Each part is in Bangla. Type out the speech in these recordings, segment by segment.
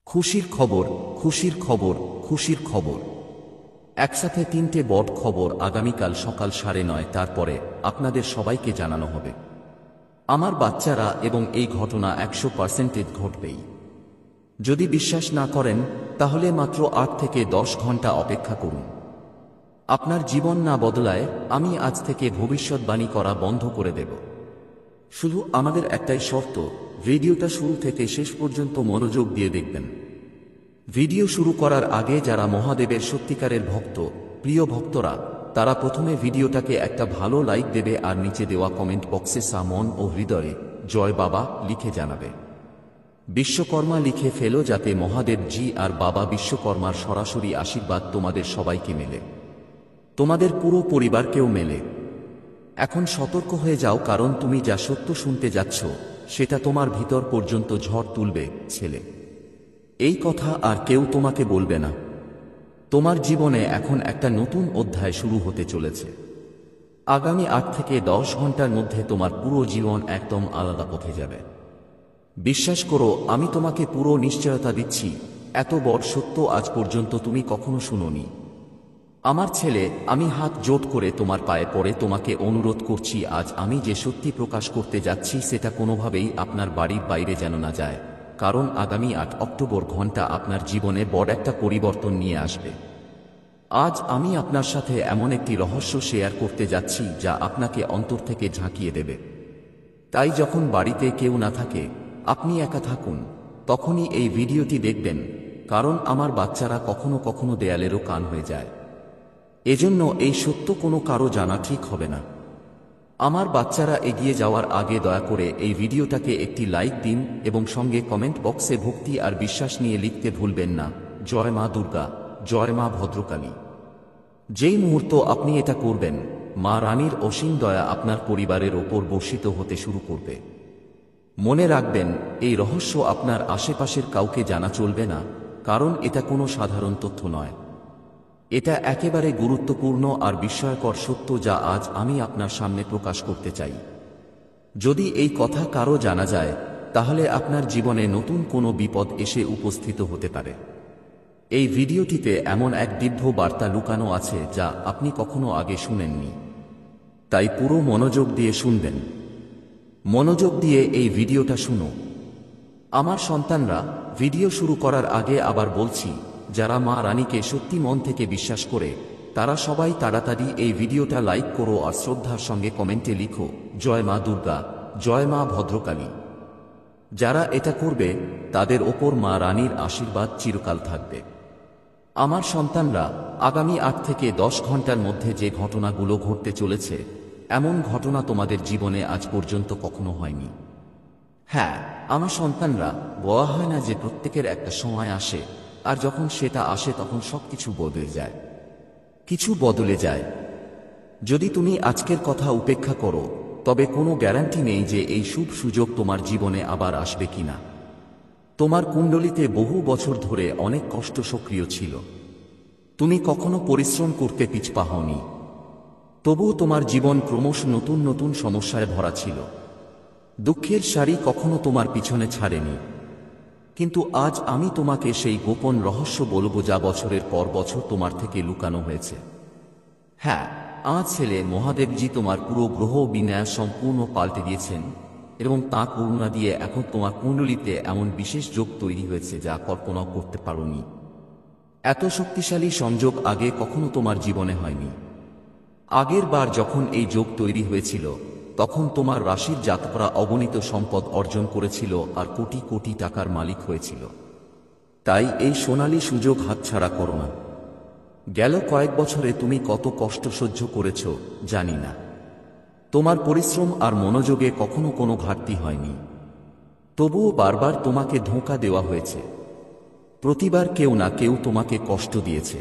খুশির খবর, খুশির খবর, খুশির খবর। একসাথে তিনটে বড় খবর আগামীকাল সকাল 9:30টার পরে আপনাদের সবাইকে জানানো হবে। আমার বাচ্চারা, এবং এই ঘটনা 100% ঘটবেই। যদি বিশ্বাস না করেন তাহলে মাত্র 8 থেকে 10 ঘন্টা অপেক্ষা করুন। আপনার জীবন না বদলায় আমি আজ থেকে ভবিষ্যৎবাণী করা বন্ধ করে দেব। শুধু আমাদের একটাই শর্ত, ভিডিওটা শুরু থেকে শেষ পর্যন্ত মনোযোগ দিয়ে দেখবেন। ভিডিও শুরু করার আগে যারা মহাদেবের সত্যিকারের ভক্ত, প্রিয় ভক্তরা, তারা প্রথমে ভিডিওটাকে একটা ভালো লাইক দেবে আর নিচে দেওয়া কমেন্ট বক্সে সা মন ও হৃদয়ে জয় বাবা লিখে জানাবে। বিশ্বকর্মা লিখে ফেলো যাতে মহাদেব জি আর বাবা বিশ্বকর্মার সরাসরি আশীর্বাদ তোমাদের সবাইকে মেলে, তোমাদের পুরো পরিবারকেও মেলে। এখন সতর্ক হয়ে যাও, কারণ তুমি যা সত্য শুনতে যাচ্ছ সেটা তোমার ভিতর পর্যন্ত ঝড় তুলবে ছেলে। এই কথা আর কেউ তোমাকে বলবে না। তোমার জীবনে এখন একটা নতুন অধ্যায় শুরু হতে চলেছে। আগামী 8 থেকে 10 ঘন্টার মধ্যে তোমার পুরো জীবন একদম আলাদা পথে যাবে। বিশ্বাস করো, আমি তোমাকে পুরো নিশ্চয়তা দিচ্ছি, এত বড় সত্য আজ পর্যন্ত তুমি কখনো শুনোনি। আমার ছেলে, আমি হাত জোট করে তোমার পায়ে পড়ে তোমাকে অনুরোধ করছি, আজ আমি যে সত্যি প্রকাশ করতে যাচ্ছি সেটা কোনোভাবেই আপনার বাড়ির বাইরে যেন না যায়, কারণ আগামী 8 অক্টোবর ঘন্টা আপনার জীবনে বড় একটা পরিবর্তন নিয়ে আসবে। আজ আমি আপনার সাথে এমন একটি রহস্য শেয়ার করতে যাচ্ছি যা আপনাকে অন্তর থেকে ঝাঁকিয়ে দেবে। তাই যখন বাড়িতে কেউ না থাকে, আপনি একা থাকুন, তখনই এই ভিডিওটি দেখবেন, কারণ আমার বাচ্চারা কখনো কখনো দেয়ালেরও কান হয়ে যায়। এজন্য এই সত্য কোনো কারো জানা ঠিক হবে না। আমার বাচ্চারা এগিয়ে যাওয়ার আগে দয়া করে এই ভিডিওটাকে একটি লাইক দিন এবং সঙ্গে কমেন্ট বক্সে ভক্তি আর বিশ্বাস নিয়ে লিখতে ভুলবেন না, জয় মা দুর্গা, জয় মা ভদ্রকালী। যেই মুহূর্ত আপনি এটা করবেন, মা রানীর অসীম দয়া আপনার পরিবারের ওপর বর্ষিত হতে শুরু করবে। মনে রাখবেন, এই রহস্য আপনার আশেপাশের কাউকে জানা চলবে না, কারণ এটা কোনো সাধারণ তথ্য নয়। এটা একেবারে গুরুত্বপূর্ণ আর বিস্ময়কর সত্য যা আজ আমি আপনার সামনে প্রকাশ করতে চাই। যদি এই কথা কারো জানা যায়, তাহলে আপনার জীবনে নতুন কোনো বিপদ এসে উপস্থিত হতে পারে। এই ভিডিওটিতে এমন এক দিব্য বার্তা লুকানো আছে যা আপনি কখনো আগে শুনেননি। তাই পুরো মনোযোগ দিয়ে শুনবেন। মনোযোগ দিয়ে এই ভিডিওটা শুনো। আমার সন্তানরা, ভিডিও শুরু করার আগে আবার বলছি, যারা মা রানীকে সত্যি মন থেকে বিশ্বাস করে, তারা সবাই তাড়াতাড়ি এই ভিডিওটা লাইক করো আর শ্রদ্ধার সঙ্গে কমেন্টে লিখো, জয় মা দুর্গা, জয় মা ভদ্রকালী। যারা এটা করবে তাদের ওপর মা রানীর আশীর্বাদ চিরকাল থাকবে। আমার সন্তানরা, আগামী 8 থেকে 10 ঘন্টার মধ্যে যে ঘটনাগুলো ঘটতে চলেছে, এমন ঘটনা তোমাদের জীবনে আজ পর্যন্ত কখনো হয়নি। হ্যাঁ, আমার সন্তানরা, বলা হয় না যে প্রত্যেকের একটা সময় আসে, আর যখন সেটা আসে তখন সবকিছু বদলে যায়। কিছু বদলে যায়। যদি তুমি আজকের কথা উপেক্ষা করো, তবে কোনো গ্যারান্টি নেই যে এই শুভ সুযোগ তোমার জীবনে আবার আসবে কিনা। তোমার কুণ্ডলিতে বহু বছর ধরে অনেক কষ্ট সক্রিয় ছিল। তুমি কখনো পরিশ্রম করতে পিছপা হওনি, তবুও তোমার জীবন ক্রমশ নতুন নতুন সমস্যায় ভরা ছিল। দুঃখের সারি কখনো তোমার পিছনে ছাড়েনি। কিন্তু আজ আমি তোমাকে সেই গোপন রহস্য বলবো যা বছরের পর বছর তোমার থেকে লুকানো হয়েছে। হ্যাঁ, আমার ছেলে মহাদেবজি তোমার পুরো গ্রহ বিন্যাস সম্পূর্ণ পাল্টে দিয়েছেন, এবং তা করুণা দিয়ে এখন তোমার কুণ্ডলিতে এমন বিশেষ যোগ তৈরি হয়েছে যা কল্পনা করতে পারোনি। এত শক্তিশালী সংযোগ আগে কখনো তোমার জীবনে হয়নি। আগের বার যখন এই যোগ তৈরি হয়েছিল, তখন তোমার রাশির জাতকরা অগণিত সম্পদ অর্জন করেছিল আর কোটি কোটি টাকার মালিক হয়েছিল। তাই এই সোনালী সুযোগ হাতছাড়া করো না। গেল কয়েক বছরে তুমি কত কষ্ট সহ্য করেছ জানি না। তোমার পরিশ্রম আর মনোযোগে কখনো কোনো ঘাটতি হয়নি, তবুও বারবার তোমাকে ধোঁকা দেওয়া হয়েছে। প্রতিবার কেউ না কেউ তোমাকে কষ্ট দিয়েছে।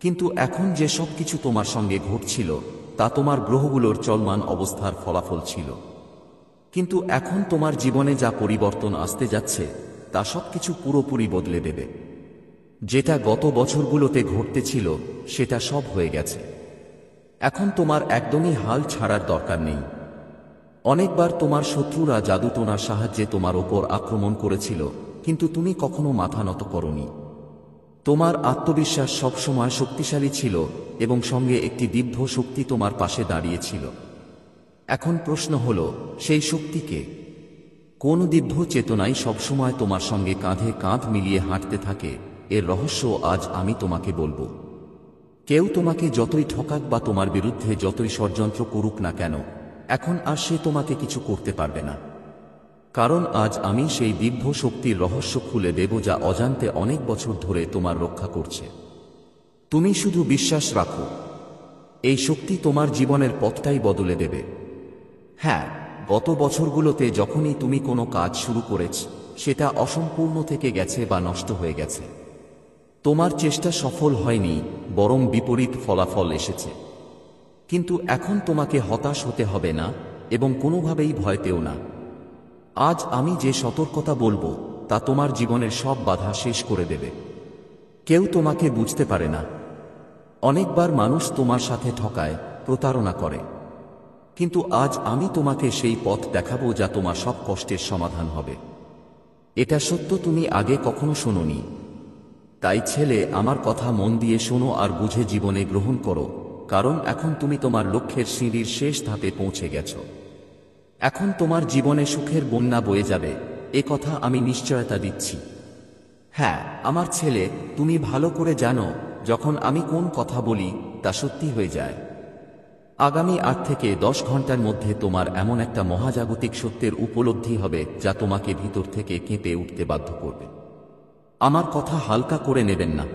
কিন্তু এখন যে সব কিছু তোমার সঙ্গে ঘটছিল তা তোমার গ্রহগুলোর চলমান অবস্থার ফলাফল ছিল। কিন্তু এখন তোমার জীবনে যা পরিবর্তন আসতে যাচ্ছে তা সবকিছু পুরোপুরি বদলে দেবে। যেটা গত বছরগুলোতে ঘটতে ছিল সেটা সব হয়ে গেছে। এখন তোমার একদমই হাল ছাড়ার দরকার নেই। অনেকবার তোমার শত্রুরা জাদুটোনার সাহায্যে তোমার ওপর আক্রমণ করেছিল, কিন্তু তুমি কখনো মাথা নত করনি। তোমার আত্মবিশ্বাস সবসময় শক্তিশালী ছিল এবং সঙ্গে একটি দিব্য শক্তি তোমার পাশে দাঁড়িয়েছিল। এখন প্রশ্ন হল, সেই শক্তিকে কোন দিব্য চেতনাই সবসময় তোমার সঙ্গে কাঁধে কাঁধ মিলিয়ে হাঁটতে থাকে? এর রহস্য আজ আমি তোমাকে বলবো। কেউ তোমাকে যতই ঠকাক বা তোমার বিরুদ্ধে যতই ষড়যন্ত্র করুক না কেন, এখন আর সে তোমাকে কিছু করতে পারবে না। কারণ আজ আমি সেই দিব্য শক্তির রহস্য খুলে দেব, যা অজান্তে অনেক বছর ধরে তোমার রক্ষা করছে। তুমি শুধু বিশ্বাস রাখো, এই শক্তি তোমার জীবনের পথটাই বদলে দেবে। হ্যাঁ, গত বছরগুলোতে যখনই তুমি কোনো কাজ শুরু করেছ, সেটা অসম্পূর্ণ থেকে গেছে বা নষ্ট হয়ে গেছে। তোমার চেষ্টা সফল হয়নি, বরং বিপরীত ফলাফল এসেছে। কিন্তু এখন তোমাকে হতাশ হতে হবে না এবং কোনোভাবেই ভয় পেও না। আজ আমি যে সতর্কতা বলবো তা তোমার জীবনের সব বাধা শেষ করে দেবে। কেউ তোমাকে বুঝতে পারে না। অনেকবার মানুষ তোমার সাথে ঠকায়, প্রতারণা করে, কিন্তু আজ আমি তোমাকে সেই পথ দেখাবো যা তোমার সব কষ্টের সমাধান হবে। এটা সত্য, তুমি আগে কখনো শোনোনি। তাই ছেলে, আমার কথা মন দিয়ে শোনো আর বুঝে জীবনে গ্রহণ করো, কারণ এখন তুমি তোমার লক্ষ্যের সিঁড়ির শেষ ধাপে পৌঁছে গেছো। এখন তোমার জীবনে সুখের বন্যা বয়ে যাবে, এ কথা আমি নিশ্চয়তা দিচ্ছি। হ্যাঁ আমার ছেলে, তুমি ভালো করে জানো যখন আমি কোন কথা বলি তা সত্যি হয়ে যায়। আগামী 8 থেকে 10 ঘন্টার মধ্যে তোমার এমন একটা মহাজাগতিক সত্যের উপলব্ধি হবে যা তোমাকে ভিতর থেকে কেঁপে উঠতে বাধ্য করবে। আমার কথা হালকা করে নেবেন না।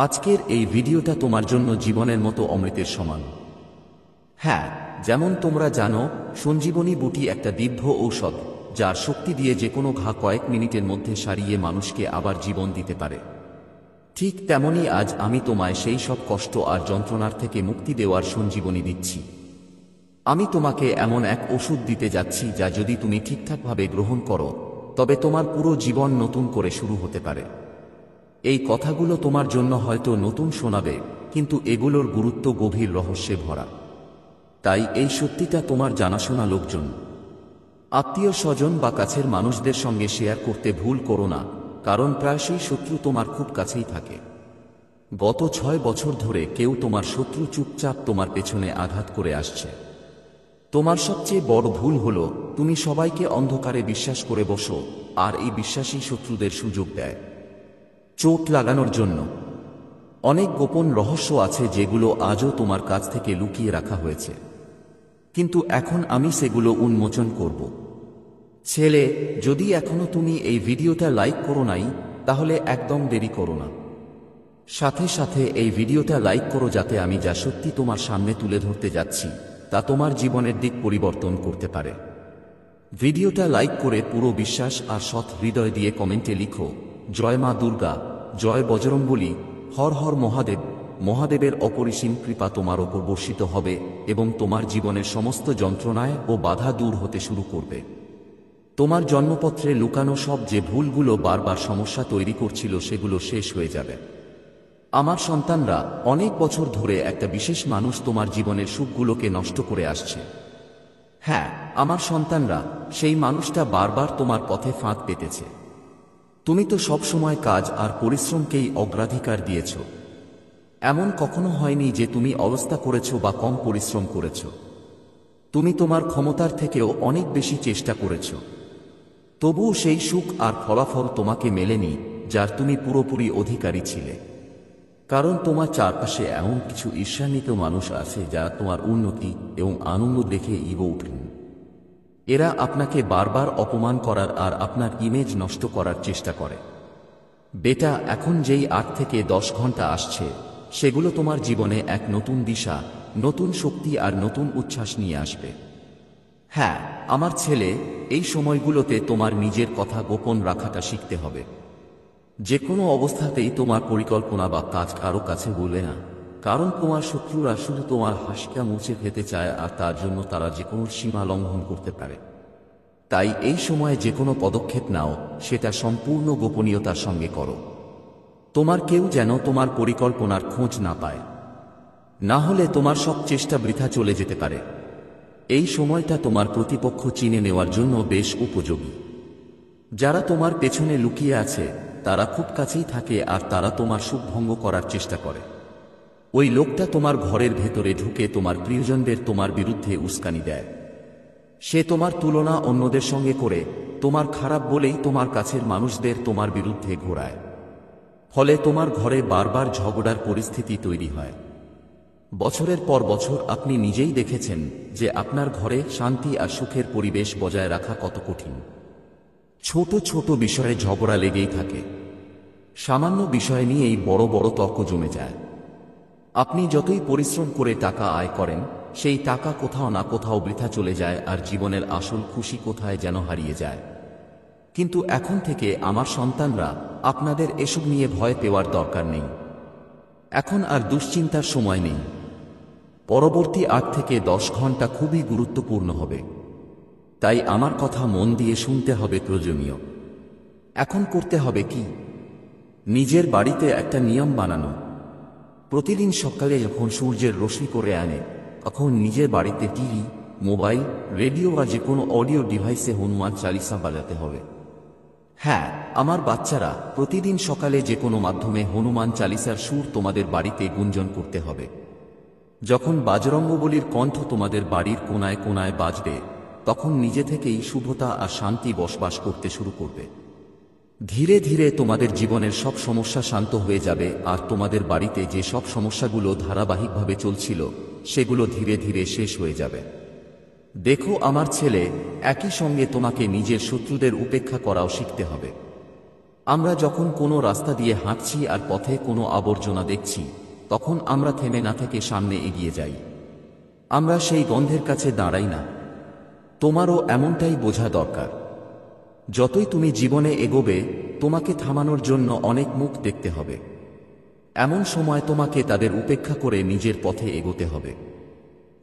আজকের এই ভিডিওটা তোমার জন্য জীবনের মতো অমৃতের সমান। হ্যাঁ, যেমন তোমরা জানো, সঞ্জীবনী বুটি একটা দিব্য ঔষধ, যার শক্তি দিয়ে যে কোনো ঘা কয়েক মিনিটের মধ্যে সারিয়ে মানুষকে আবার জীবন দিতে পারে। ঠিক তেমনি আজ আমি তোমায় সেই সব কষ্ট আর যন্ত্রণার থেকে মুক্তি দেওয়ার সঞ্জীবনী দিচ্ছি। আমি তোমাকে এমন এক ওষুধ দিতে যাচ্ছি যা যদি তুমি ঠিকঠাকভাবে গ্রহণ করো, তবে তোমার পুরো জীবন নতুন করে শুরু হতে পারে। এই কথাগুলো তোমার জন্য হয়তো নতুন শোনাবে, কিন্তু এগুলোর গুরুত্ব গভীর রহস্যে ভরা। তাই এই সত্যিটা তোমার জানাশোনা লোকজন, আত্মীয় স্বজন বা কাছের মানুষদের সঙ্গে শেয়ার করতে ভুল করো না, কারণ প্রায়শই শত্রু তোমার খুব কাছেই থাকে। গত 6 বছর ধরে কেউ তোমার শত্রু চুপচাপ তোমার পেছনে আঘাত করে আসছে। তোমার সবচেয়ে বড় ভুল হলো তুমি সবাইকে অন্ধকারে বিশ্বাস করে বসো, আর এই বিশ্বাসী শত্রুদের সুযোগ দেয় চোট লাগানোর জন্য। অনেক গোপন রহস্য আছে যেগুলো আজও তোমার কাছ থেকে লুকিয়ে রাখা হয়েছে, কিন্তু এখন আমি সেগুলো উন্মোচন করব। ছেলে, যদি এখনো তুমি এই ভিডিওটা লাইক করো নাই, তাহলে একদম দেরি করো না। সাথে সাথে এই ভিডিওটা লাইক করো, যাতে আমি যা সত্যি তোমার সামনে তুলে ধরতে যাচ্ছি তা তোমার জীবনের দিক পরিবর্তন করতে পারে। ভিডিওটা লাইক করে পুরো বিশ্বাস আর সৎ হৃদয় দিয়ে কমেন্টে লিখো, জয় মা দুর্গা, জয় বজরংবলী, হর হর মহাদেব। মহাদেবের অপরিসীম কৃপা তোমার ওপর বর্ষিত হবে এবং তোমার জীবনের সমস্ত যন্ত্রণায় ও বাধা দূর হতে শুরু করবে। তোমার জন্মপত্রে লুকানো সব যে ভুলগুলো বারবার সমস্যা তৈরি করছিল, সেগুলো শেষ হয়ে যাবে। আমার সন্তানরা, অনেক বছর ধরে একটা বিশেষ মানুষ তোমার জীবনের সুখগুলোকে নষ্ট করে আসছে। হ্যাঁ, আমার সন্তানরা, সেই মানুষটা বারবার তোমার পথে ফাঁদ পেতেছে। তুমি তো সব সময় কাজ আর পরিশ্রমকেই অগ্রাধিকার দিয়েছ। এমন কখনো হয়নি যে তুমি অলসতা করেছ বা কম পরিশ্রম করেছ। তুমি তোমার ক্ষমতার থেকেও অনেক বেশি চেষ্টা করেছ। তবুও সেই সুখ আর ফলাফল তোমাকে মেলেনি যার তুমি পুরোপুরি অধিকারী ছিলে। কারণ তোমার চারপাশে এমন কিছু ঈর্ষান্বিত মানুষ আছে যারা তোমার উন্নতি এবং আনন্দ দেখে ইগো উঠেন। এরা আপনাকে বারবার অপমান করার আর আপনার ইমেজ নষ্ট করার চেষ্টা করে। বেটা, এখন যেই 8 থেকে 10 ঘন্টা আসছে, সেগুলো তোমার জীবনে এক নতুন দিশা, নতুন শক্তি আর নতুন উচ্ছ্বাস নিয়ে আসবে। হ্যাঁ আমার ছেলে, এই সময়গুলোতে তোমার নিজের কথা গোপন রাখাটা শিখতে হবে। যে কোনো অবস্থাতেই তোমার পরিকল্পনা বা কাজ কারো কাছে বলবে না, কারণ তোমার শত্রুরা শুধু তোমার হাসিটা মুছে খেতে চায় আর তার জন্য তারা যে কোনো সীমা লঙ্ঘন করতে পারে। তাই এই সময়ে যে কোনো পদক্ষেপ নাও, সেটা সম্পূর্ণ গোপনীয়তার সঙ্গে করো। তোমার কেউ যেন তোমার পরিকল্পনার খোঁজ না পায়, না হলে তোমার সব চেষ্টা বৃথা চলে যেতে পারে। এই সময়টা তোমার প্রতিপক্ষ চিনে নেওয়ার জন্য বেশ উপযোগী। যারা তোমার পেছনে লুকিয়ে আছে তারা খুব কাছেই থাকে আর তারা তোমার সুখ ভঙ্গ করার চেষ্টা করে। ওই লোকটা তোমার ঘরের ভেতরে ঢুকে তোমার প্রিয়জনদের তোমার বিরুদ্ধে উস্কানি দেয়। সে তোমার তুলনা অন্যদের সঙ্গে করে তোমার খারাপ বলেই তোমার কাছের মানুষদের তোমার বিরুদ্ধে ঘোরায়। ফলে তোমার ঘরে বারবার ঝগড়ার পরিস্থিতি তৈরি হয়। বছরের পর বছর আপনি নিজেই দেখেছেন যে আপনার ঘরে শান্তি আর সুখের পরিবেশ বজায় রাখা কত কঠিন। ছোট ছোট বিষয়ে ঝগড়া লেগেই থাকে। সামান্য বিষয় নিয়েই বড় বড় তর্ক জমে যায়। আপনি যতই পরিশ্রম করে টাকা আয় করেন সেই টাকা কোথাও না কোথাও বৃথা চলে যায় আর জীবনের আসল খুশি কোথায় যেন হারিয়ে যায়। কিন্তু এখন থেকে আমার সন্তানরা, আপনাদের এসব নিয়ে ভয় পেওয়ার দরকার নেই। এখন আর দুশ্চিন্তার সময় নেই। পরবর্তী 8 থেকে 10 ঘন্টা খুবই গুরুত্বপূর্ণ হবে। তাই আমার কথা মন দিয়ে শুনতে হবে। প্রয়োজনীয় এখন করতে হবে কি? নিজের বাড়িতে একটা নিয়ম বানানো। প্রতিদিন সকালে যখন সূর্যের রশ্মি করে আনে তখন নিজের বাড়িতে টিভি, মোবাইল, রেডিও বা যে কোনো অডিও ডিভাইসে হনুমান চালিসা বাজাতে হবে। হ্যাঁ, আমার বাচ্চারা, প্রতিদিন সকালে যে কোনো মাধ্যমে হনুমান চালিসার সুর তোমাদের বাড়িতে গুঞ্জন করতে হবে। যখন বাজরঙ্গবলীর কণ্ঠ তোমাদের বাড়ির কোনায় কোনায় বাজবে তখন নিজে থেকেই শুভতা আর শান্তি বসবাস করতে শুরু করবে। ধীরে ধীরে তোমাদের জীবনের সব সমস্যা শান্ত হয়ে যাবে আর তোমাদের বাড়িতে যে সব সমস্যাগুলো ধারাবাহিকভাবে চলছিল সেগুলো ধীরে ধীরে শেষ হয়ে যাবে। দেখো আমার ছেলে, একই সঙ্গে তোমাকে নিজের শত্রুদের উপেক্ষা করাও শিখতে হবে। আমরা যখন কোনো রাস্তা দিয়ে হাঁটছি আর পথে কোনো আবর্জনা দেখছি তখন আমরা থেমে না থেকে সামনে এগিয়ে যাই। আমরা সেই গন্ধের কাছে দাঁড়াই না। তোমারও এমনটাই বোঝা দরকার। যতই তুমি জীবনে এগোবে তোমাকে থামানোর জন্য অনেক মুখ দেখতে হবে। এমন সময় তোমাকে তাদের উপেক্ষা করে নিজের পথে এগোতে হবে।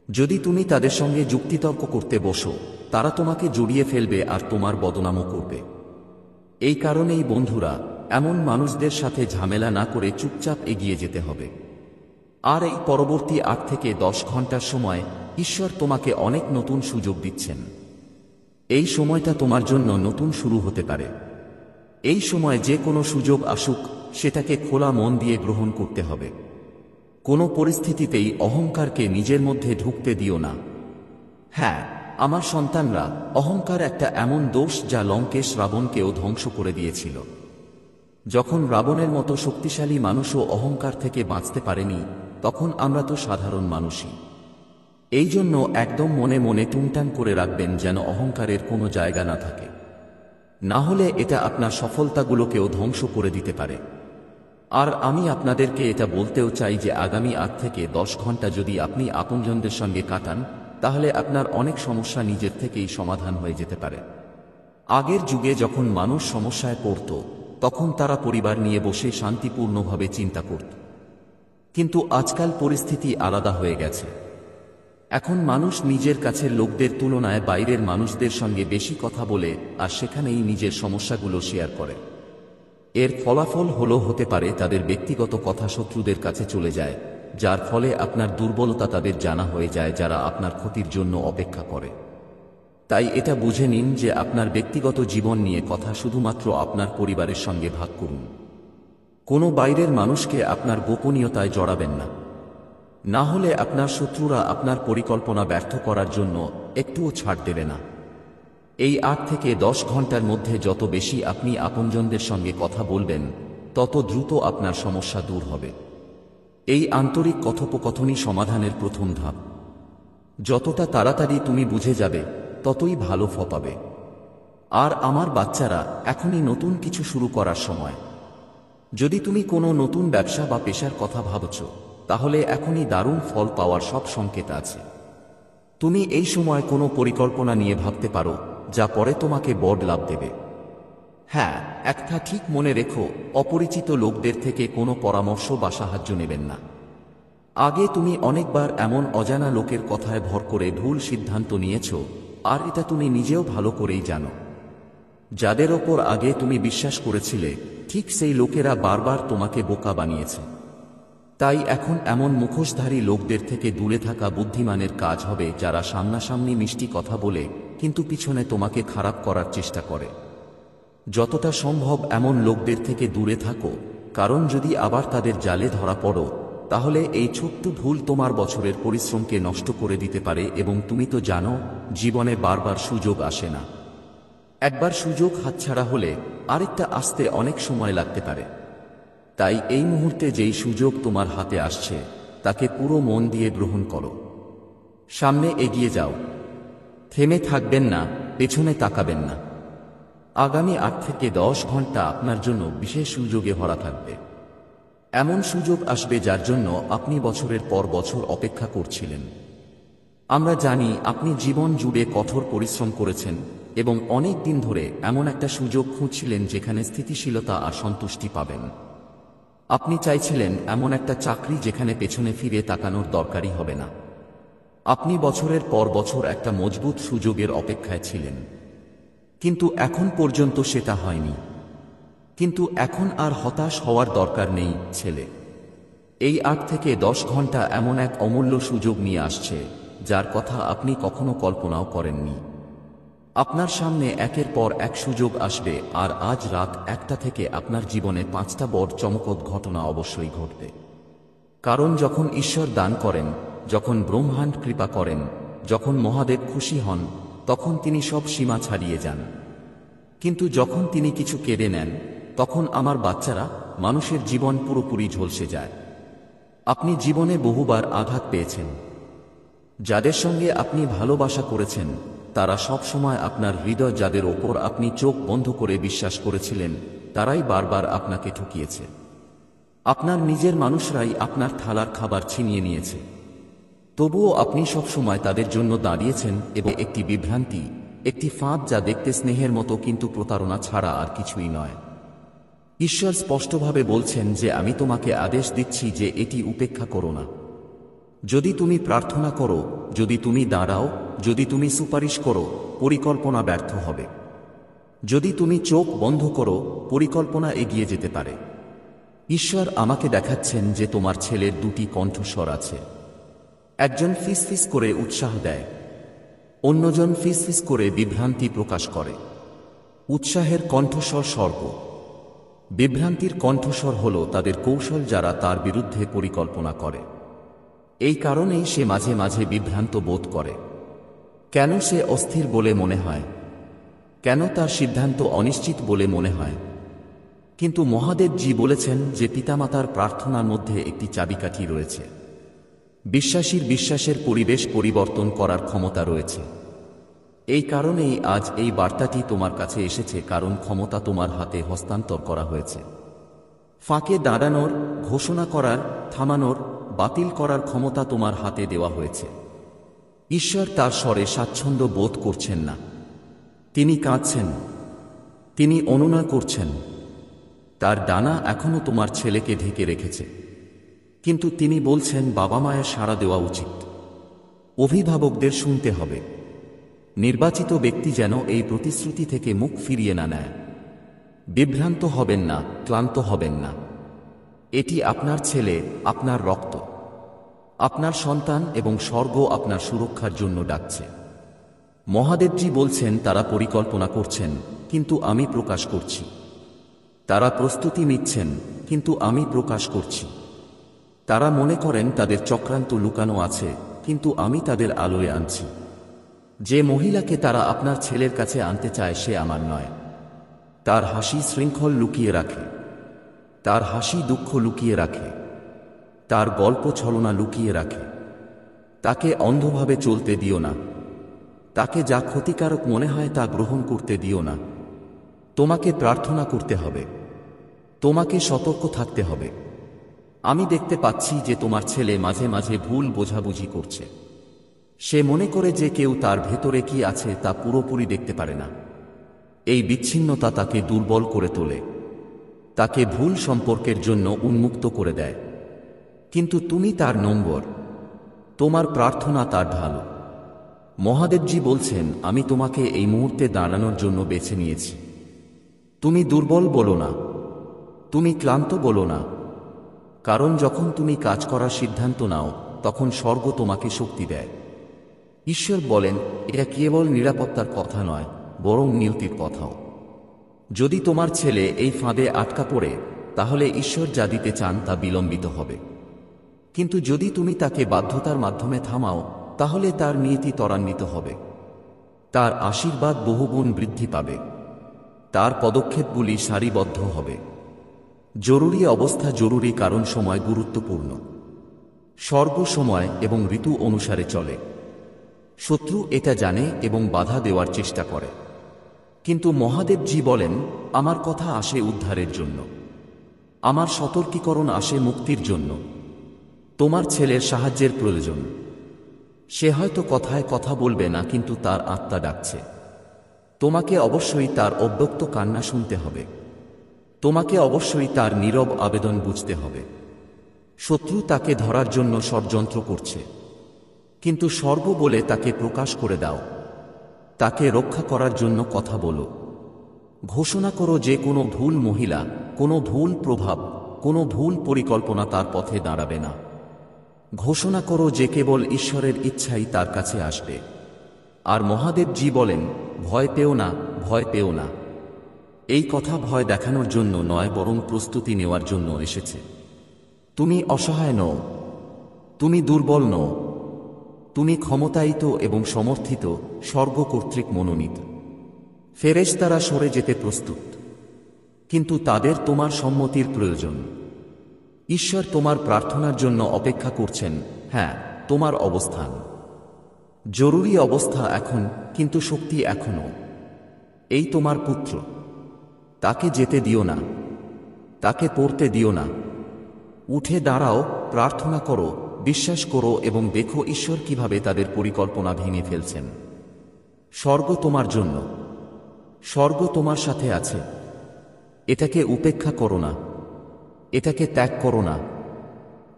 যদি তুমি তাদের সঙ্গে যুক্তিতর্ক করতে বসো তারা তোমাকে জড়িয়ে ফেলবে আর তোমার বদনামও করবে। এই কারণেই বন্ধুরা, এমন মানুষদের সাথে ঝামেলা না করে চুপচাপ এগিয়ে যেতে হবে। আর এই পরবর্তী 8 থেকে 10 ঘন্টার সময় ঈশ্বর তোমাকে অনেক নতুন সুযোগ দিচ্ছেন। এই সময়টা তোমার জন্য নতুন শুরু হতে পারে। এই সময় যে কোনো সুযোগ আসুক সেটাকে খোলা মন দিয়ে গ্রহণ করতে হবে। কোনো পরিস্থিতিতেই অহংকারকে নিজের মধ্যে ঢুকতে দিও না। হ্যাঁ, আমার সন্তানরা, অহংকার একটা এমন দোষ যা লঙ্কেশ রাবণকেও ধ্বংস করে দিয়েছিল। যখন রাবণের মতো শক্তিশালী মানুষও অহংকার থেকে বাঁচতে পারেনি তখন আমরা তো সাধারণ মানুষই। এই জন্য একদম মনে মনে টুংটাং করে রাখবেন যেন অহংকারের কোনো জায়গা না থাকে। না হলে এটা আপনার সফলতাগুলোকেও ধ্বংস করে দিতে পারে। আর আমি আপনাদেরকে এটা বলতেও চাই যে আগামী 8 থেকে 10 ঘন্টা যদি আপনি আপনজনদের সঙ্গে কাটান তাহলে আপনার অনেক সমস্যা নিজের থেকেই সমাধান হয়ে যেতে পারে। আগের যুগে যখন মানুষ সমস্যায় পড়ত তখন তারা পরিবার নিয়ে বসে শান্তিপূর্ণভাবে চিন্তা করত। কিন্তু আজকাল পরিস্থিতি আলাদা হয়ে গেছে। এখন মানুষ নিজের কাছের লোকদের তুলনায় বাইরের মানুষদের সঙ্গে বেশি কথা বলে আর সেখানেই নিজের সমস্যাগুলো শেয়ার করে। এর ফলাফল হতে পারে তাদের ব্যক্তিগত কথা শত্রুদের কাছে চলে যায়, যার ফলে আপনার দুর্বলতা তাদের জানা হয়ে যায় যারা আপনার ক্ষতির জন্য অপেক্ষা করে। তাই এটা বুঝে নিন যে আপনার ব্যক্তিগত জীবন নিয়ে কথা শুধুমাত্র আপনার পরিবারের সঙ্গে ভাগ করুন। কোনো বাইরের মানুষকে আপনার গোপনীয়তায় জড়াবেন না। না হলে আপনার শত্রুরা আপনার পরিকল্পনা ব্যর্থ করার জন্য একটুও ছাড় দেবে না। এই 8 থেকে 10 ঘন্টার মধ্যে যত বেশি আপনি আপনজনদের সঙ্গে কথা বলবেন তত দ্রুত আপনার সমস্যা দূর হবে। এই আন্তরিক কথোপকথনই সমাধানের প্রথম ধাপ। যতটা তাড়াতাড়ি তুমি বুঝে যাবে ততই ভালো ফল পাবে। আর আমার বাচ্চারা, এখনই নতুন কিছু শুরু করার সময়। যদি তুমি কোনো নতুন ব্যবসা বা পেশার কথা ভাবছ তাহলে এখনই দারুণ ফল পাওয়ার সব সংকেত আছে। তুমি এই সময় কোনো পরিকল্পনা নিয়ে ভাবতে পারো যা পরে তোমাকে বড় লাভ দেবে। হ্যাঁ, একটা ঠিক মনে রেখো, অপরিচিত লোকদের থেকে কোনো পরামর্শ বা সাহায্য নেবেন না। আগে তুমি অনেকবার এমন অজানা লোকের কথায় ভর করে ভুল সিদ্ধান্ত নিয়েছ, আর এটা তুমি নিজেও ভালো করেই জানো। যাদের ওপর আগে তুমি বিশ্বাস করেছিলে ঠিক সেই লোকেরা বারবার তোমাকে বোকা বানিয়েছে। তাই এখন এমন মুখোশধারী লোকদের থেকে দূরে থাকা বুদ্ধিমানের কাজ হবে যারা সামনাসামনি মিষ্টি কথা বলে কিন্তু পিছনে তোমাকে খারাপ করার চেষ্টা করে। যতটা সম্ভব এমন লোকদের থেকে দূরে থাকো, কারণ যদি আবার তাদের জালে ধরা পড়ো তাহলে এই ছোট্ট ভুল তোমার বছরের পরিশ্রমকে নষ্ট করে দিতে পারে। এবং তুমি তো জানো, জীবনে বারবার সুযোগ আসে না। একবার সুযোগ হাতছাড়া হলে আরেকটা আসতে অনেক সময় লাগতে পারে। তাই এই মুহূর্তে যেই সুযোগ তোমার হাতে আসছে তাকে পুরো মন দিয়ে গ্রহণ করো। সামনে এগিয়ে যাও, থেমে থাকবেন না, পেছনে তাকাবেন না। আগামী 8 থেকে 10 ঘন্টা আপনার জন্য বিশেষ সুযোগে ভরা থাকবে। এমন সুযোগ আসবে যার জন্য আপনি বছরের পর বছর অপেক্ষা করছিলেন। আমরা জানি আপনি জীবন জুড়ে কঠোর পরিশ্রম করেছেন এবং অনেক দিন ধরে এমন একটা সুযোগ খুঁজছিলেন যেখানে স্থিতিশীলতা আর সন্তুষ্টি পাবেন। আপনি চাইছিলেন এমন একটা চাকরি যেখানে পেছনে ফিরে তাকানোর দরকারই হবে না। আপনি বছরের পর বছর একটা মজবুত সুযোগের অপেক্ষায় ছিলেন, কিন্তু এখন পর্যন্ত সেটা হয়নি। কিন্তু এখন আর হতাশ হওয়ার দরকার নেই ছেলে। এই 8 থেকে 10 ঘন্টা এমন এক অমূল্য সুযোগ নিয়ে আসছে যার কথা আপনি কখনো কল্পনাও করেননি। আপনার সামনে একের পর এক সুযোগ আসবে, আর আজ রাত 1টা থেকে আপনার জীবনে 5টা বড় চমকপ্রদ ঘটনা অবশ্যই ঘটবে। কারণ যখন ঈশ্বর দান করেন, যখন ব্রহ্মাণ্ড কৃপা করেন, যখন মহাদেব খুশি হন, তখন তিনি সব সীমা ছাড়িয়ে যান। কিন্তু যখন তিনি কিছু কেড়ে নেন, তখন আমার বাচ্চারা, মানুষের জীবন পুরোপুরি ঝলসে যায়। আপনি জীবনে বহুবার আঘাত পেয়েছেন। যাদের সঙ্গে আপনি ভালোবাসা করেছেন তারা সব সময় আপনার হৃদয়, যাদের ওপর আপনি চোখ বন্ধ করে বিশ্বাস করেছিলেন, তারাই বারবার আপনাকে ঠকিয়েছে। আপনার নিজের মানুষরাই আপনার থালার খাবার ছিনিয়ে নিয়েছে। তবুও আপনি সবসময় তাদের জন্য দাঁড়িয়েছেন এবং একটি বিভ্রান্তি, একটি ফাঁদ যা দেখতে স্নেহের মতো কিন্তু প্রতারণা ছাড়া আর কিছুই নয়। ঈশ্বর স্পষ্টভাবে বলছেন যে আমি তোমাকে আদেশ দিচ্ছি যে এটি উপেক্ষা করো না। যদি তুমি প্রার্থনা করো, যদি তুমি দাঁড়াও, যদি তুমি সুপারিশ করো, পরিকল্পনা ব্যর্থ হবে। যদি তুমি চোখ বন্ধ করো, পরিকল্পনা এগিয়ে যেতে পারে। ঈশ্বর আমাকে দেখাচ্ছেন যে তোমার ছেলের 2টি কণ্ঠস্বর আছে। একজন ফিসফিস করে উৎসাহ দেয়, অন্যজন ফিসফিস করে বিভ্রান্তি প্রকাশ করে। উৎসাহের কণ্ঠস্বর স্বর্গ, বিভ্রান্তির কণ্ঠস্বর হল তাদের কৌশল, যারা তার বিরুদ্ধে পরিকল্পনা করে। এই কারণেই সে মাঝে মাঝে বিভ্রান্ত বোধ করে। কেন সে অস্থির বলে মনে হয়? কেন তার সিদ্ধান্ত অনিশ্চিত বলে মনে হয়? কিন্তু মহাদেবজি বলেছেন যে পিতামাতার প্রার্থনার মধ্যে একটি চাবিকাঠি রয়েছে। বিশ্বাসীর বিশ্বাসের পরিবেশ পরিবর্তন করার ক্ষমতা রয়েছে। এই কারণেই আজ এই বার্তাটি তোমার কাছে এসেছে, কারণ ক্ষমতা তোমার হাতে হস্তান্তর করা হয়েছে। ফাঁকে দাঁড়ানোর, ঘোষণা করার, থামানোর, বাতিল করার ক্ষমতা তোমার হাতে দেওয়া হয়েছে। ঈশ্বর তার স্বরে স্বাচ্ছন্দ্য বোধ করছেন না। তিনি কাঁদছেন, তিনি অনুনয় করছেন। তার ডানা এখনো তোমার ছেলেকে ঢেকে রেখেছে, কিন্তু তিনি বলছেন বাবা মায়ের সাড়া দেওয়া উচিত। অভিভাবকদের শুনতে হবে। নির্বাচিত ব্যক্তি যেন এই প্রতিশ্রুতি থেকে মুখ ফিরিয়ে না নেয়। বিভ্রান্ত হবেন না, ক্লান্ত হবেন না। এটি আপনার ছেলে, আপনার রক্ত, আপনার সন্তান, এবং স্বর্গ আপনার সুরক্ষার জন্য ডাকছে। মহাদেবজি বলছেন তারা পরিকল্পনা করছেন, কিন্তু আমি প্রকাশ করছি। তারা প্রস্তুতি নিচ্ছেন, কিন্তু আমি প্রকাশ করছি। তারা মনে করেন তাদের চক্রান্ত লুকানো আছে, কিন্তু আমি তাদের আলোয় আনছি। যে মহিলাকে তারা আপনার ছেলের কাছে আনতে চায় সে আমার নয়। তার হাসি শৃঙ্খল লুকিয়ে রাখে, তার হাসি দুঃখ লুকিয়ে রাখে, তার গল্প ছলনা লুকিয়ে রাখে। তাকে অন্ধভাবে চলতে দিও না। তাকে যা ক্ষতিকারক মনে হয় তা গ্রহণ করতে দিও না। তোমাকে প্রার্থনা করতে হবে, তোমাকে সতর্ক থাকতে হবে। আমি দেখতে পাচ্ছি যে তোমার ছেলে মাঝে মাঝে ভুল বোঝাবুঝি করছে। সে মনে করে যে কেউ তার ভেতরে কি আছে তা পুরোপুরি দেখতে পারে না। এই বিচ্ছিন্নতা তাকে দুর্বল করে তোলে, তাকে ভুল সম্পর্কের জন্য উন্মুক্ত করে দেয়। কিন্তু তুমি তার নম্বর, তোমার প্রার্থনা তার ঢাল। মহাদেবজি বলছেন আমি তোমাকে এই মুহূর্তে দাঁড়ানোর জন্য বেছে নিয়েছি। তুমি দুর্বল বলো না, তুমি ক্লান্ত বলো না, কারণ যখন তুমি কাজ করার সিদ্ধান্ত নাও তখন স্বর্গ তোমাকে শক্তি দেয়। ঈশ্বর বলেন এটা কেবল নিরাপত্তার কথা নয়, বরং নিয়তির কথাও। যদি তোমার ছেলে এই ফাঁদে আটকা পড়ে, তাহলে ঈশ্বর যা দিতে চান তা বিলম্বিত হবে। কিন্তু যদি তুমি তাকে বাধ্যতার মাধ্যমে থামাও, তাহলে তার নিয়তি ত্বরান্বিত হবে। তার আশীর্বাদ বহুগুণ বৃদ্ধি পাবে। তার পদক্ষেপগুলি সারিবদ্ধ হবে। জরুরি অবস্থা জরুরি কারণ সময় গুরুত্বপূর্ণ। স্বর্গ সময় এবং ঋতু অনুসারে চলে। শত্রু এটা জানে এবং বাধা দেওয়ার চেষ্টা করে। কিন্তু মহাদেবজি বলেন, আমার কথা আসে উদ্ধারের জন্য, আমার সতর্কীকরণ আসে মুক্তির জন্য। তোমার ছেলের সাহায্যের প্রয়োজন। সে হয়তো কথায় কথা বলবে না, কিন্তু তার আত্মা ডাকছে। তোমাকে অবশ্যই তার অব্যক্ত কান্না শুনতে হবে। তোমাকে অবশ্যই তার নীরব আবেদন বুঝতে হবে। শত্রু তাকে ধরার জন্য ষড়যন্ত্র করছে, কিন্তু স্বর্গ বলে তাকে প্রকাশ করে দাও। তাকে রক্ষা করার জন্য কথা বলো। ঘোষণা করো যে কোনো ভুল মহিলা, কোনো ভুল প্রভাব, কোনো ভুল পরিকল্পনা তার পথে দাঁড়াবে না। ঘোষণা করো যে কেবল ঈশ্বরের ইচ্ছাই তার কাছে আসবে। আর মহাদেবজি বলেন, ভয় পেও না, ভয় পেও না। এই কথা ভয় দেখানোর জন্য নয়, বরং প্রস্তুতি নেওয়ার জন্য এসেছে। তুমি অসহায় নও, তুমি দুর্বল নও, তুমি ক্ষমতায়িত এবং সমর্থিত, স্বর্গ কর্তৃক মনোনীত। ফেরেশতারা সরে যেতে প্রস্তুত, কিন্তু তাদের তোমার সম্মতির প্রয়োজন। ঈশ্বর তোমার প্রার্থনার জন্য অপেক্ষা করছেন। হ্যাঁ, তোমার অবস্থান জরুরি অবস্থা এখন, কিন্তু শক্তি এখনো। এই তোমার পুত্র। তাকে যেতে দিও না, তাকে পড়তে দিও না। উঠে দাঁড়াও, প্রার্থনা করো, বিশ্বাস করো এবং দেখো ঈশ্বর কিভাবে তাদের পরিকল্পনা ভেঙে ফেলছেন। স্বর্গ তোমার জন্য, স্বর্গ তোমার সাথে আছে। এটাকে উপেক্ষা করো না, এটাকে ত্যাগ করো না।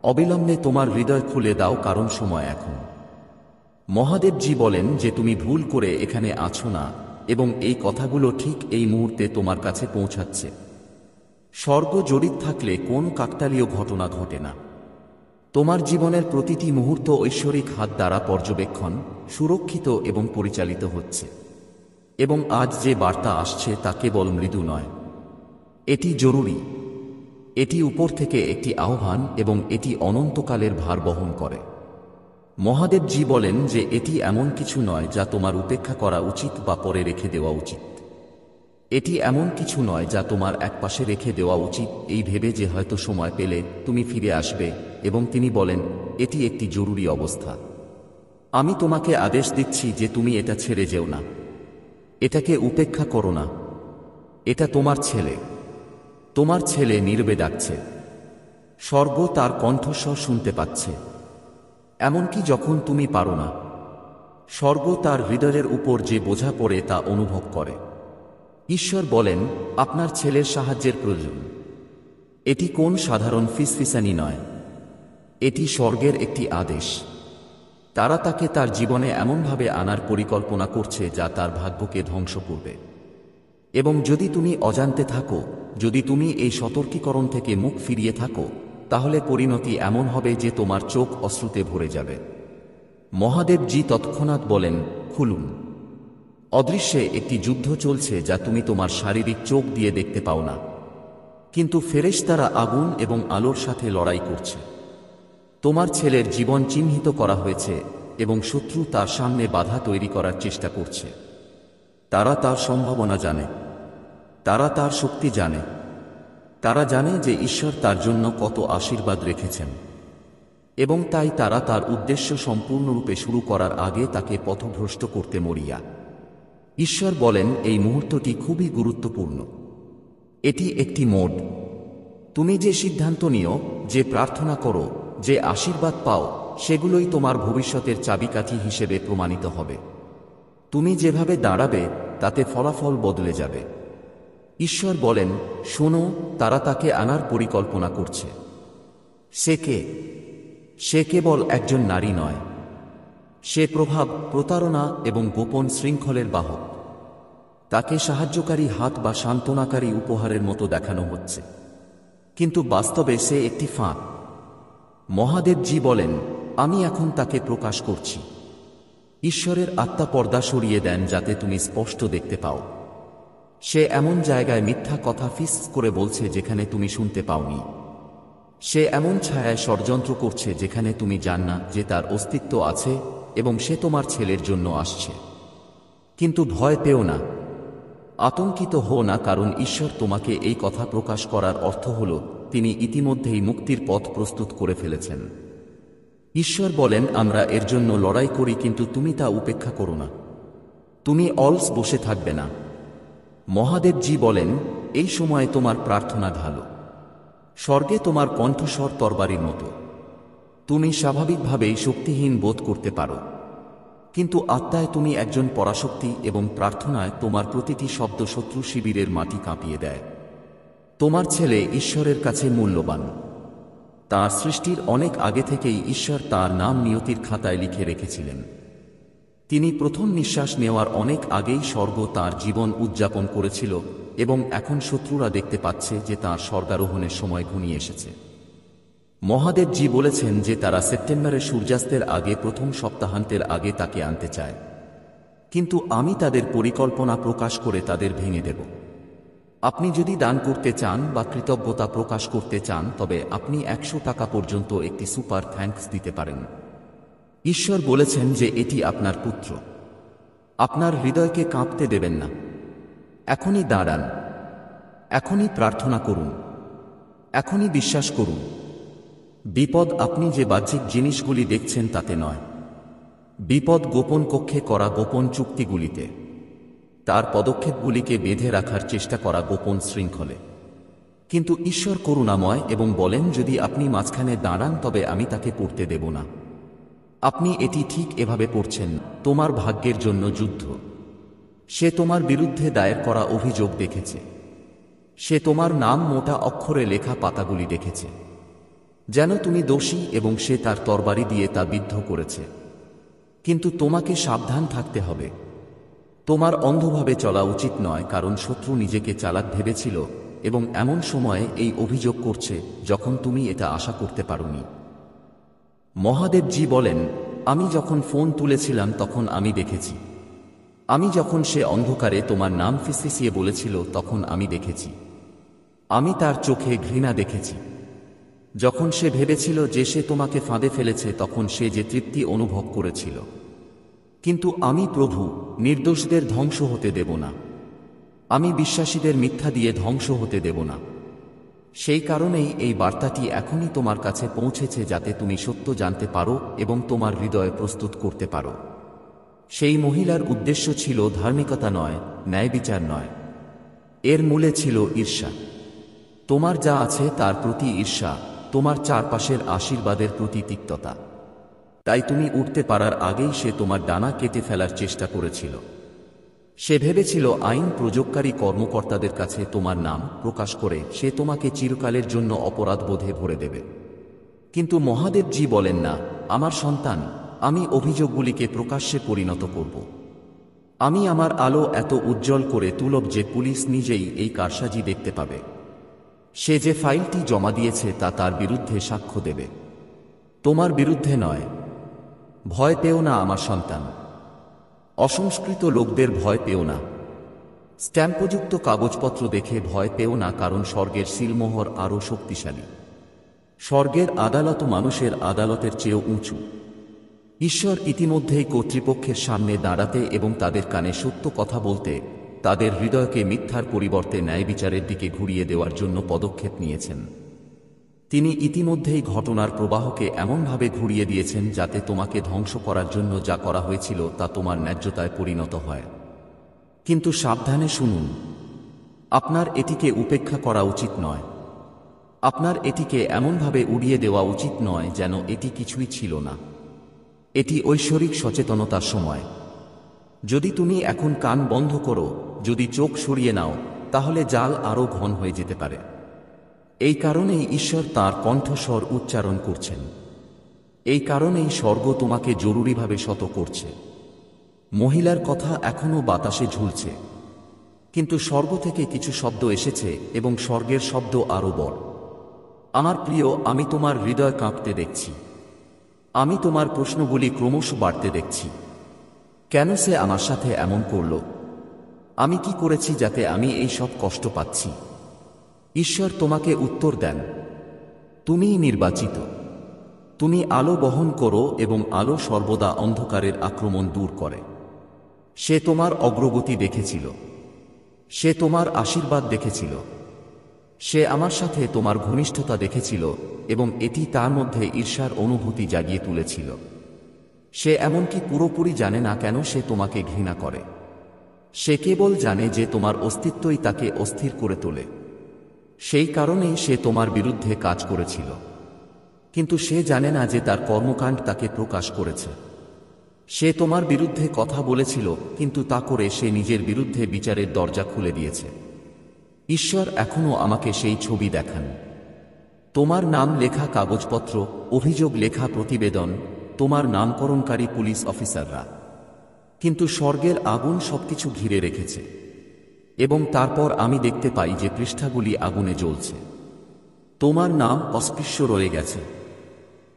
অবিলম্বে তোমার হৃদয় খুলে দাও, কারণ সময় এখন। মহাদেবজি বলেন যে তুমি ভুল করে এখানে আছো না, এবং এই কথাগুলো ঠিক এই মুহূর্তে তোমার কাছে পৌঁছাচ্ছে। স্বর্গ জড়িত থাকলে কোন কাকতালীয় ঘটনা ঘটে না। তোমার জীবনের প্রতিটি মুহূর্ত ঐশ্বরিক হাত দ্বারা পর্যবেক্ষণ, সুরক্ষিত এবং পরিচালিত হচ্ছে। এবং আজ যে বার্তা আসছে তা কেবল মৃদু নয়, এটি জরুরি। এটি উপর থেকে একটি আহ্বান এবং এটি অনন্তকালের ভার বহন করে। মহাদেবজি বলেন যে এটি এমন কিছু নয় যা তোমার উপেক্ষা করা উচিত বা পরে রেখে দেওয়া উচিত। এটি এমন কিছু নয় যা তোমার একপাশে রেখে দেওয়া উচিত এই ভেবে যে হয়তো সময় পেলে তুমি ফিরে আসবে। এবং তিনি বলেন, এটি একটি জরুরি অবস্থা। আমি তোমাকে আদেশ দিচ্ছি যে তুমি এটা ছেড়ে যেও না। এটাকে উপেক্ষা করো না। এটা তোমার ছেলে। তোমার ছেলে নীরবে ডাকছে। স্বর্গ তার কণ্ঠস্বর শুনতে পাচ্ছে, এমনকি যখন তুমি পারো না। স্বর্গ তার হৃদয়ের উপর যে বোঝা পড়ে তা অনুভব করে। ঈশ্বর বলেন, আপনার ছেলের সাহায্যের প্রয়োজন। এটি কোন সাধারণ ফিসফিসানি নয়, এটি স্বর্গের একটি আদেশ। তারা তাকে তার জীবনে এমনভাবে আনার পরিকল্পনা করছে যা তার ভাগ্যকে ধ্বংস করবে। এবং যদি তুমি অজান্তে থাকো, যদি তুমি এই সতর্কীকরণ থেকে মুখ ফিরিয়ে থাকো, তাহলে পরিণতি এমন হবে যে তোমার চোখ অশ্রুতে ভরে যাবে। মহাদেবজি তৎক্ষণাৎ বলেন, খুলুন। অদৃশ্যে একটি যুদ্ধ চলছে যা তুমি তোমার শারীরিক চোখ দিয়ে দেখতে পাও না, কিন্তু ফেরেশতারা আগুন এবং আলোর সাথে লড়াই করছে। তোমার ছেলের জীবন চিহ্নিত করা হয়েছে এবং শত্রু তার সামনে বাধা তৈরি করার চেষ্টা করছে। তারা তার সম্ভাবনা জানে, তারা তার শক্তি জানে, তারা জানে যে ঈশ্বর তার জন্য কত আশীর্বাদ রেখেছেন, এবং তাই তারা তার উদ্দেশ্য সম্পূর্ণরূপে শুরু করার আগে তাকে পথভ্রষ্ট করতে মরিয়া। ঈশ্বর বলেন, এই মুহূর্তটি খুবই গুরুত্বপূর্ণ। এটি একটি মোড। তুমি যে সিদ্ধান্ত নিও, যে প্রার্থনা করো, যে আশীর্বাদ পাও, সেগুলোই তোমার ভবিষ্যতের চাবিকাঠি হিসেবে প্রমাণিত হবে। তুমি যেভাবে দাঁড়াবে তাতে ফলাফল বদলে যাবে। ঈশ্বর বলেন, শোনো, তারা তাকে আনার পরিকল্পনা করছে। সে কে? সে কেবল একজন নারী নয়, সে প্রভাব, প্রতারণা এবং গোপন শৃঙ্খলের বাহক। তাকে সাহায্যকারী হাত বা সান্ত্বনাকারী উপহারের মতো দেখানো হচ্ছে, কিন্তু বাস্তবে সে একটি ফাঁদ। মহাদেবজি বলেন, আমি এখন তাকে প্রকাশ করছি। ঈশ্বরের আত্মা পর্দা সরিয়ে দেন যাতে তুমি স্পষ্ট দেখতে পাও। সে এমন জায়গায় মিথ্যা কথা ফিস করে বলছে যেখানে তুমি শুনতে পাওনি। সে এমন ছায়ায় ষড়যন্ত্র করছে যেখানে তুমি জান না যে তার অস্তিত্ব আছে, এবং সে তোমার ছেলের জন্য আসছে। কিন্তু ভয় পেও না, আতঙ্কিত হও না, কারণ ঈশ্বর তোমাকে এই কথা প্রকাশ করার অর্থ হল তিনি ইতিমধ্যেই মুক্তির পথ প্রস্তুত করে ফেলেছেন। ঈশ্বর বলেন, আমরা এর জন্য লড়াই করি, কিন্তু তুমি তা উপেক্ষা করো না। তুমি অলস বসে থাকবে না। মহাদেবজি বলেন, এই সময়ে তোমার প্রার্থনা ঢালো। স্বর্গে তোমার কণ্ঠস্বর তরবারির মতো। তুমি স্বাভাবিকভাবেই শক্তিহীন বোধ করতে পারো, কিন্তু আত্মায় তুমি একজন পরাশক্তি, এবং প্রার্থনায় তোমার প্রতিটি শব্দ শত্রু শিবিরের মাটি কাঁপিয়ে দেয়। তোমার ছেলে ঈশ্বরের কাছে মূল্যবান। তাঁর সৃষ্টির অনেক আগে থেকেই ঈশ্বর তাঁর নাম নিয়তির খাতায় লিখে রেখেছিলেন। তিনি প্রথম নিঃশ্বাস নেওয়ার অনেক আগেই স্বর্গ তাঁর জীবন উদযাপন করেছিল, এবং এখন শত্রুরা দেখতে পাচ্ছে যে তাঁর স্বর্গারোহণের সময় ঘনিয়ে এসেছে। মহাদেবজি বলেছেন যে তারা সেপ্টেম্বরের সূর্যাস্তের আগে, প্রথম সপ্তাহান্তের আগে তাকে আনতে চায়, কিন্তু আমি তাদের পরিকল্পনা প্রকাশ করে তাদের ভেঙে দেব। আপনি যদি দান করতে চান বা কৃতজ্ঞতা প্রকাশ করতে চান, তবে আপনি 100 টাকা পর্যন্ত একটি সুপার থ্যাঙ্কস দিতে পারেন। ঈশ্বর বলেছেন যে এটি আপনার পুত্র। আপনার হৃদয়কে কাঁপতে দেবেন না। এখনই দাঁড়ান, এখনই প্রার্থনা করুন, এখনই বিশ্বাস করুন। বিপদ আপনি যে বাহ্যিক জিনিসগুলি দেখছেন তাতে নয়। বিপদ গোপন কক্ষে করা গোপন চুক্তিগুলিতে, তার পদক্ষেপগুলিকে বেঁধে রাখার চেষ্টা করা গোপন শৃঙ্খলে। কিন্তু ঈশ্বর করুণাময় এবং বলেন, যদি আপনি মাঝখানে দাঁড়ান তবে আমি তাকে পড়তে দেব না। আপনি এটি ঠিক এভাবে পড়ছেন, তোমার ভাগ্যের জন্য যুদ্ধ। সে তোমার বিরুদ্ধে দায়ের করা অভিযোগ দেখেছে। সে তোমার নাম মোটা অক্ষরে লেখা পাতাগুলি দেখেছে, যেন তুমি দোষী, এবং সে তার তরবারি দিয়ে তা বিদ্ধ করেছে। কিন্তু তোমাকে সাবধান থাকতে হবে। তোমার অন্ধভাবে চলা উচিত নয়, কারণ শত্রু নিজেকে চালাক ভেবেছিল, এবং এমন সময়ে এই অভিযোগ করছে যখন তুমি এটা আশা করতে পারোনি। মহাদেবজি বলেন, আমি যখন ফোন তুলেছিলাম তখন আমি দেখেছি। আমি যখন সে অন্ধকারে তোমার নাম ফিসফিসিয়ে বলেছিল তখন আমি দেখেছি। আমি তার চোখে ঘৃণা দেখেছি। যখন সে ভেবেছিল যে সে তোমাকে ফাঁদে ফেলেছে, তখন সে যে তৃপ্তি অনুভব করেছিল। কিন্তু আমি প্রভু, নির্দোষদের ধ্বংস হতে দেব না। আমি বিশ্বাসীদের মিথ্যা দিয়ে ধ্বংস হতে দেব না। সেই কারণেই এই বার্তাটি এখনই তোমার কাছে পৌঁছেছে, যাতে তুমি সত্য জানতে পারো এবং তোমার হৃদয় প্রস্তুত করতে পারো। সেই মহিলার উদ্দেশ্য ছিল ধার্মিকতা নয়, ন্যায়বিচার নয়। এর মূলে ছিল ঈর্ষা। তোমার যা আছে তার প্রতি ঈর্ষা, তোমার চারপাশের আশীর্বাদের প্রতি তিক্ততা। তাই তুমি উঠতে পারার আগেই সে তোমার ডানা কেটে ফেলার চেষ্টা করেছিল। সে ভেবেছিল আইন প্রয়োগকারী কর্মকর্তাদের কাছে তোমার নাম প্রকাশ করে সে তোমাকে চিরকালের জন্য অপরাধবোধে ভরে দেবে। কিন্তু মহাদেবজি বলেন, না, আমার সন্তান, আমি অভিযোগগুলিকে প্রকাশ্যে পরিণত করব। আমি আমার আলো এত উজ্জ্বল করে তুলব যে পুলিশ নিজেই এই কারসাজি দেখতে পাবে। সে যে ফাইলটি জমা দিয়েছে তা তার বিরুদ্ধে সাক্ষ্য দেবে, তোমার বিরুদ্ধে নয়। ভয় পেও না আমার সন্তান। অসংস্কৃত লোকদের ভয় পেও না। স্ট্যাম্পযুক্ত কাগজপত্র দেখে ভয় পেও না, কারণ স্বর্গের সিলমোহর আরও শক্তিশালী। স্বর্গের আদালত মানুষের আদালতের চেয়েও উঁচু। ঈশ্বর ইতিমধ্যেই কর্তৃপক্ষের সামনে দাঁড়াতে এবং তাদের কানে সত্য কথা বলতে, তাদের হৃদয়কে মিথ্যার পরিবর্তে ন্যায়বিচারের দিকে ঘুরিয়ে দেওয়ার জন্য পদক্ষেপ নিয়েছেন। তিনি ইতিমধ্যেই ঘটনার প্রবাহকে এমনভাবে ঘুরিয়ে দিয়েছেন যাতে তোমাকে ধ্বংস করার জন্য যা করা হয়েছিল তা তোমার ন্যায্যতায় পরিণত হয়। কিন্তু সাবধানে শুনুন, আপনার এটিকে উপেক্ষা করা উচিত নয়। আপনার এটিকে এমনভাবে উড়িয়ে দেওয়া উচিত নয় যেন এটি কিছুই ছিল না। এটি ঐশ্বরিক সচেতনতার সময়। যদি তুমি এখন কান বন্ধ করো, যদি চোখ সরিয়ে নাও, তাহলে জাল আরও ঘন হয়ে যেতে পারে। এই কারণেই ঈশ্বর তাঁর কণ্ঠস্বর উচ্চারণ করছেন। এই কারণেই স্বর্গ তোমাকে জরুরিভাবে শত করছে। মহিলার কথা এখনও বাতাসে ঝুলছে, কিন্তু স্বর্গ থেকে কিছু শব্দ এসেছে এবং স্বর্গের শব্দ আরও বড়। আমার প্রিয়, আমি তোমার হৃদয় কাঁপতে দেখছি। আমি তোমার প্রশ্নগুলি ক্রমশ বাড়তে দেখছি। কেন সে আমার সাথে এমন করল? আমি কি করেছি যাতে আমি এই সব কষ্ট পাচ্ছি? ঈশ্বর তোমাকে উত্তর দেন, তুমিই নির্বাচিত। তুমি আলো বহন করো এবং আলো সর্বদা অন্ধকারের আক্রমণ দূর করে। সে তোমার অগ্রগতি দেখেছিল, সে তোমার আশীর্বাদ দেখেছিল, সে আমার সাথে তোমার ঘনিষ্ঠতা দেখেছিল এবং এটি তার মধ্যে ঈর্ষার অনুভূতি জাগিয়ে তুলেছিল। সে এমনকি পুরোপুরি জানে না কেন সে তোমাকে ঘৃণা করে। সে কেবল জানে যে তোমার অস্তিত্বই তাকে অস্থির করে তোলে। সেই কারণেই সে তোমার বিরুদ্ধে কাজ করেছিল, কিন্তু সে জানে না যে তার কর্মকাণ্ড তাকে প্রকাশ করেছে। সে তোমার বিরুদ্ধে কথা বলেছিল, কিন্তু তা করে সে নিজের বিরুদ্ধে বিচারের দরজা খুলে দিয়েছে। ঈশ্বর এখনও আমাকে সেই ছবি দেখান। তোমার নাম লেখা কাগজপত্র, অভিযোগ লেখা প্রতিবেদন, তোমার নামকরণকারী পুলিশ অফিসাররা। কিন্তু স্বর্গের আগুন সবকিছু ঘিরে রেখেছে। এবং তারপর আমি দেখতে পাই যে পৃষ্ঠাগুলি আগুনে জ্বলছে। তোমার নাম অস্পৃশ্য রয়ে গেছে।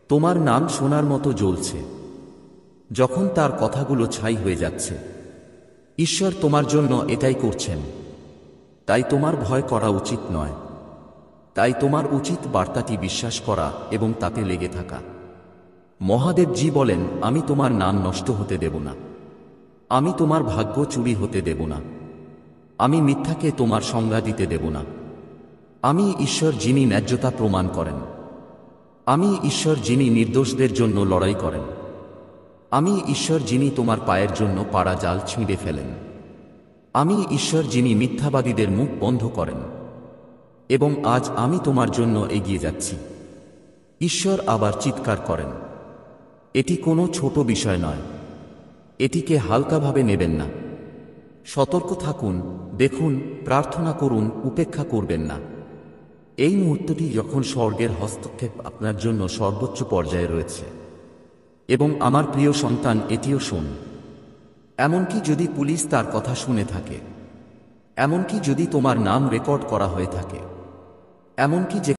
তোমার নাম সোনার মতো জ্বলছে। যখন তার কথাগুলো ছাই হয়ে যাচ্ছে, ঈশ্বর তোমার জন্য এটাই করছেন। তাই তোমার ভয় করা উচিত নয়। তাই তোমার উচিত বার্তাটি বিশ্বাস করা এবং তাতে লেগে থাকা। মহাদেবজি বলেন, আমি তোমার নাম নষ্ট হতে দেব না। আমি তোমার ভাগ্য চুরি হতে দেব না। আমি মিথ্যাকে তোমার সংজ্ঞা দিতে দেব না। আমি ঈশ্বর যিনি ন্যায্যতা প্রমাণ করেন। আমি ঈশ্বর যিনি নির্দোষদের জন্য লড়াই করেন। আমি ঈশ্বর যিনি তোমার পায়ের জন্য পাড়া জাল ছিঁড়ে ফেলেন। আমি ঈশ্বর যিনি মিথ্যাবাদীদের মুখ বন্ধ করেন। এবং আজ আমি তোমার জন্য এগিয়ে যাচ্ছি। ঈশ্বর আবার চিৎকার করেন, এটি কোনো ছোট বিষয় নয়। এটিকে হালকাভাবে নেবেন না। সতর্ক থাকুন, দেখুন, প্রার্থনা করুন, উপেক্ষা করবেন না। এই মুহূর্তটি যখন স্বর্গের হস্তক্ষেপ আপনার জন্য সর্বোচ্চ পর্যায়ে রয়েছে। এবং আমার প্রিয় সন্তান, এটিও শোন। এমনকি যদি পুলিশ তার কথা শুনে থাকে, এমনকি যদি তোমার নাম রেকর্ড করা হয়ে থাকে, এমনকি যে